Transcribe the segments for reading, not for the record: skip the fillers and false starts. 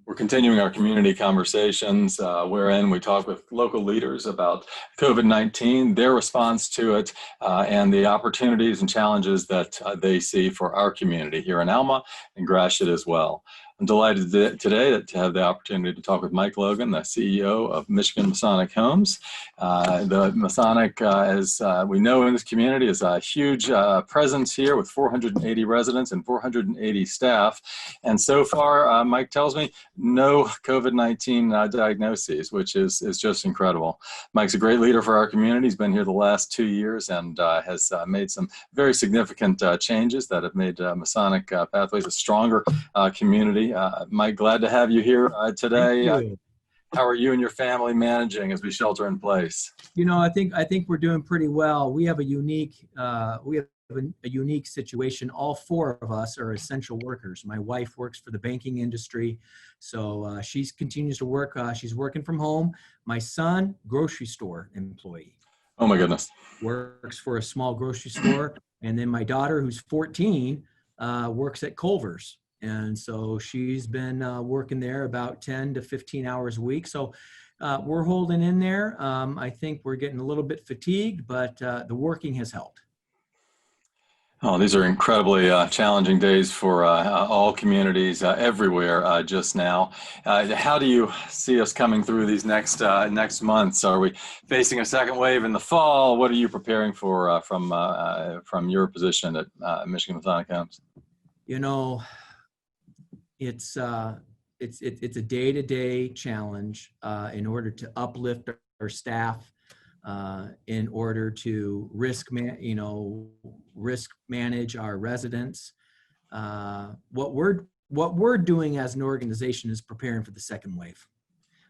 We're continuing our community conversations, wherein we talk with local leaders about COVID-19, their response to it, and the opportunities and challenges that they see for our community here in Alma and Gratiot as well. I'm delighted today to have the opportunity to talk with Mike Logan, the CEO of Michigan Masonic Homes. The Masonic, as we know in this community, is a huge presence here with 480 residents and 480 staff. And so far, Mike tells me, no COVID-19 diagnoses, which is just incredible. Mike's a great leader for our community. He's been here the last 2 years and has made some very significant changes that have made Masonic Pathways a stronger community. Mike, glad to have you here today. Thank you. How are you and your family managing as we shelter in place? You know, I think we're doing pretty well. We have a unique situation. All four of us are essential workers. My wife works for the banking industry, so she continues to work. She's working from home. My son, grocery store employee. Oh my goodness. Works for a small grocery store, and then my daughter, who's 14, works at Culver's. And so she's been working there about 10 to 15 hours a week. So we're holding in there. I think we're getting a little bit fatigued, but the working has helped. Oh, these are incredibly challenging days for all communities everywhere just now. How do you see us coming through these next months? Are we facing a second wave in the fall? What are you preparing for from your position at Michigan Masonic Homes? You know, it's a day-to-day challenge in order to uplift our staff, in order to risk manage our residents. What we're doing as an organization is preparing for the second wave.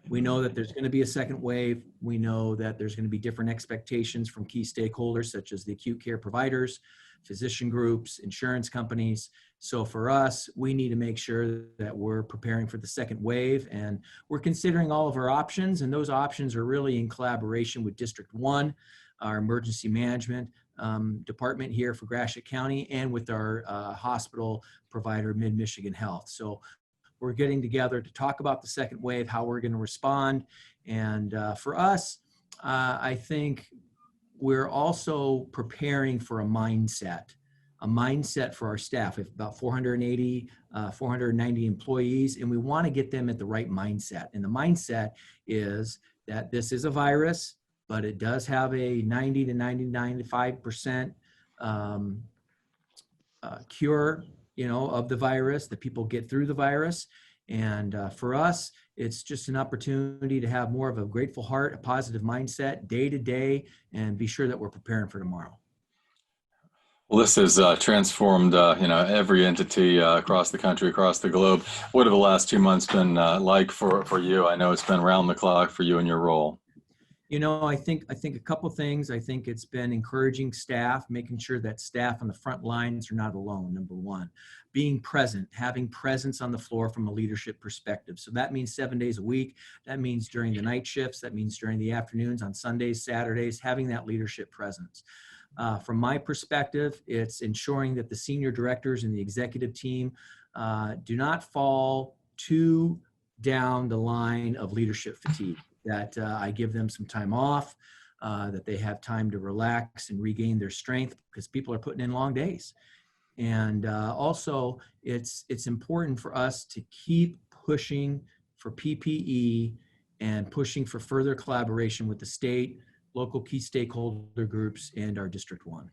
We know that there's going to be a second wave. We know that there's going to be different expectations from key stakeholders such as the acute care providers, physician groups, insurance companies. So for us, we need to make sure that we're preparing for the second wave, and we're considering all of our options, and those options are really in collaboration with District 1, our emergency management department here for Gratiot County, and with our hospital provider, Mid-Michigan Health. So we're getting together to talk about the second wave, how we're going to respond. And for us, I think we're also preparing for a mindset for our staff. We have about 490 employees, and we want to get them at the right mindset. And the mindset is that this is a virus, but it does have a 90 to 95% cure, of the virus, that people get through the virus. And for us, it's just an opportunity to have more of a grateful heart, a positive mindset day to day, and be sure that we're preparing for tomorrow. Well, this has transformed, every entity across the country, across the globe. What have the last 2 months been like for you? I know it's been round the clock for you and your role. I think a couple things. I think it's been encouraging staff, making sure that staff on the front lines are not alone, number one. Being present, having presence on the floor from a leadership perspective. So that means 7 days a week. That means during the night shifts. That means during the afternoons, on Sundays, Saturdays, having that leadership presence. From my perspective, it's ensuring that the senior directors and the executive team do not fall too down the line of leadership fatigue. That I give them some time off, that they have time to relax and regain their strength, because people are putting in long days. And also, it's important for us to keep pushing for PPE and pushing for further collaboration with the state, local key stakeholder groups, and our District 1.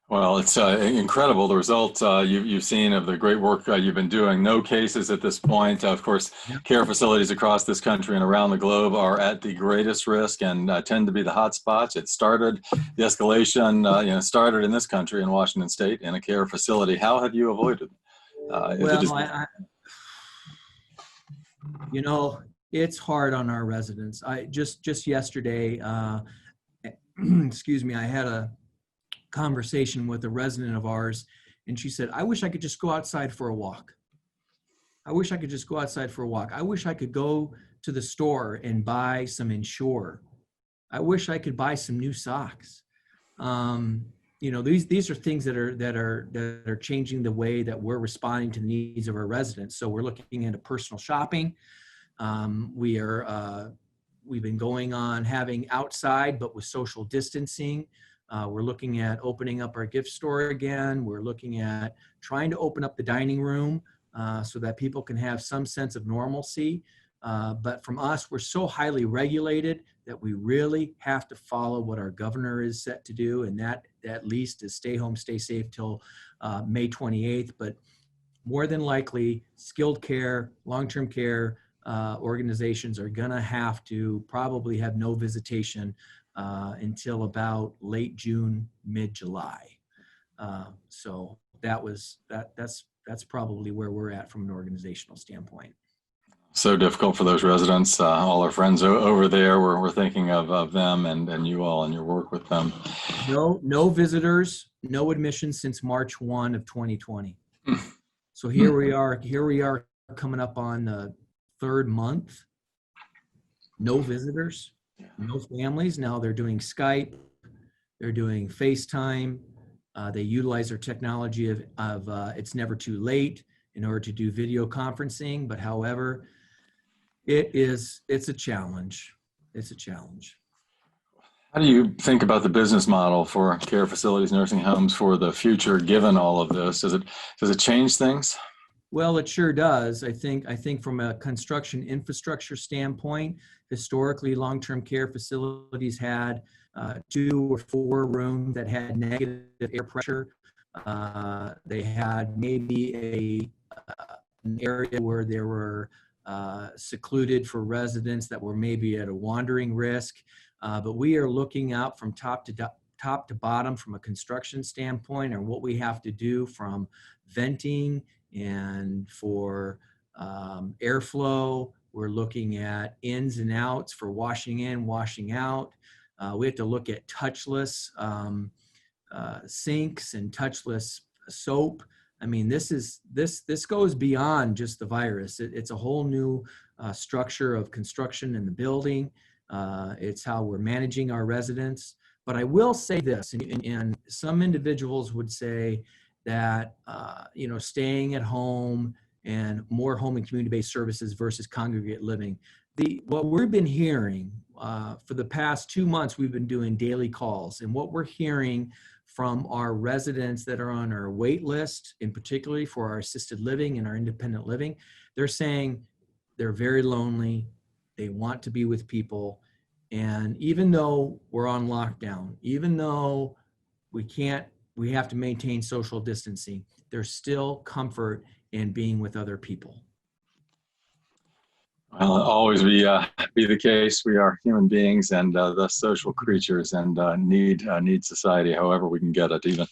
Well, it's incredible, the result you've seen of the great work you've been doing. No cases at this point. Of course, care facilities across this country and around the globe are at the greatest risk and tend to be the hot spots. The escalation started in this country, in Washington State, in a care facility. How have you avoided? It's hard on our residents. Just yesterday, excuse me, I had a conversation with a resident of ours, and she said, I wish I could just go outside for a walk. I wish I could just go outside for a walk. I wish I could go to the store and buy some Ensure. I wish I could buy some new socks. these are things that are changing the way that we're responding to the needs of our residents. So we're looking into personal shopping. We've been going on having outside, but with social distancing. We're looking at opening up our gift store again. We're looking at trying to open up the dining room so that people can have some sense of normalcy. But from us, we're so highly regulated that we really have to follow what our governor is set to do. And that at least is stay home, stay safe till May 28th. But more than likely, skilled care, long-term care organizations are gonna have to probably have no visitation until about late June, mid-July. So that's probably where we're at from an organizational standpoint. So difficult for those residents. All our friends over there, we're thinking of them and you all and your work with them. No visitors, no admissions since March 1 of 2020. So here we are coming up on the third month. No visitors, no families. Now they're doing Skype, they're doing FaceTime. They utilize their technology of it's never too late in order to do video conferencing. But however, it's a challenge. It's a challenge. How do you think about the business model for care facilities, nursing homes for the future, given all of this? Does it change things? Well, it sure does. I think from a construction infrastructure standpoint, historically, long-term care facilities had 2 or 4 rooms that had negative air pressure. They had maybe an area where there were secluded for residents that were maybe at a wandering risk. But we are looking out from top to bottom from a construction standpoint, and what we have to do from venting and for airflow. We're looking at ins and outs for washing in, washing out. We have to look at touchless sinks and touchless soap. I mean, this goes beyond just the virus. It's a whole new structure of construction in the building. It's how we're managing our residents. But I will say this, and some individuals would say that staying at home and more home and community-based services versus congregate living. What we've been hearing for the past 2 months, we've been doing daily calls, and what we're hearing from our residents that are on our wait list, in particularly for our assisted living and our independent living, they're saying they're very lonely, they want to be with people, and even though we're on lockdown, even though we have to maintain social distancing, there's still comfort in being with other people. Well, it'll always be the case. We are human beings and thus social creatures, and need society however we can get it, even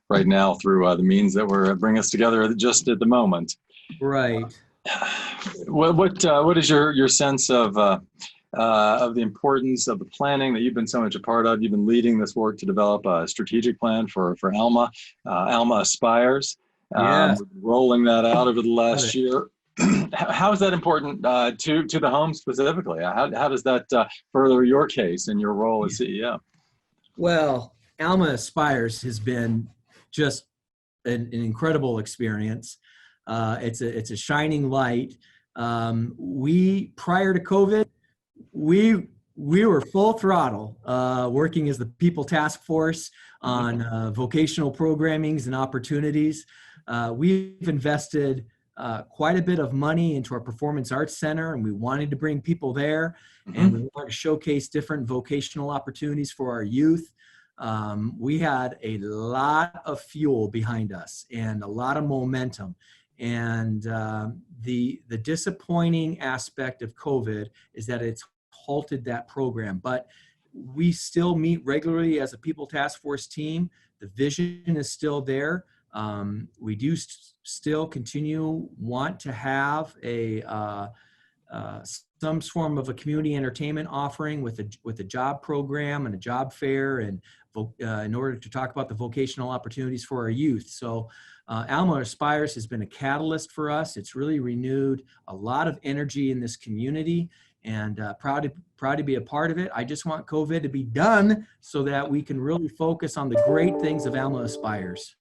right now through the means that bring us together just at the moment. Right. What is your sense of the importance of the planning that you've been so much a part of? You've been leading this work to develop a strategic plan for Alma. Alma Aspires. Yes. Rolling that out over the last year. How is that important to the home specifically? How does that further your case and your role as CEO? Well, Alma Aspires has been just an incredible experience. It's a shining light. Prior to COVID, we were full throttle working as the People Task Force on vocational programmings and opportunities. We've invested quite a bit of money into our Performance Arts Center, and we wanted to bring people there, and we wanted to showcase different vocational opportunities for our youth. We had a lot of fuel behind us and a lot of momentum. And the disappointing aspect of COVID is that it's halted that program, but we still meet regularly as a People Task Force team. The vision is still there. We do still want to have some form of a community entertainment offering with a job program and a job fair, and in order to talk about the vocational opportunities for our youth. So Alma Aspires has been a catalyst for us. It's really renewed a lot of energy in this community, and proud to be a part of it. I just want COVID to be done so that we can really focus on the great things of Alma Aspires.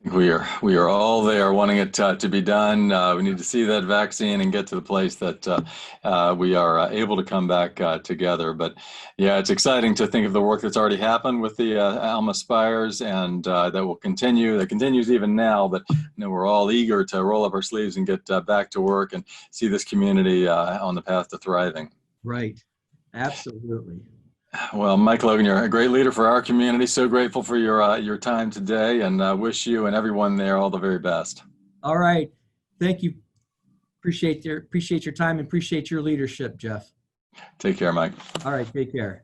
We are all there wanting it to be done. We need to see that vaccine and get to the place that we are able to come back together. But yeah, it's exciting to think of the work that's already happened with the Alma Spires, and that will continue. That continues even now. But we're all eager to roll up our sleeves and get back to work and see this community on the path to thriving. Right. Absolutely. Well, Mike Logan, you're a great leader for our community. So grateful for your time today, and wish you and everyone there all the very best. All right. Thank you. Appreciate your time and appreciate your leadership, Jeff. Take care, Mike. All right. Take care.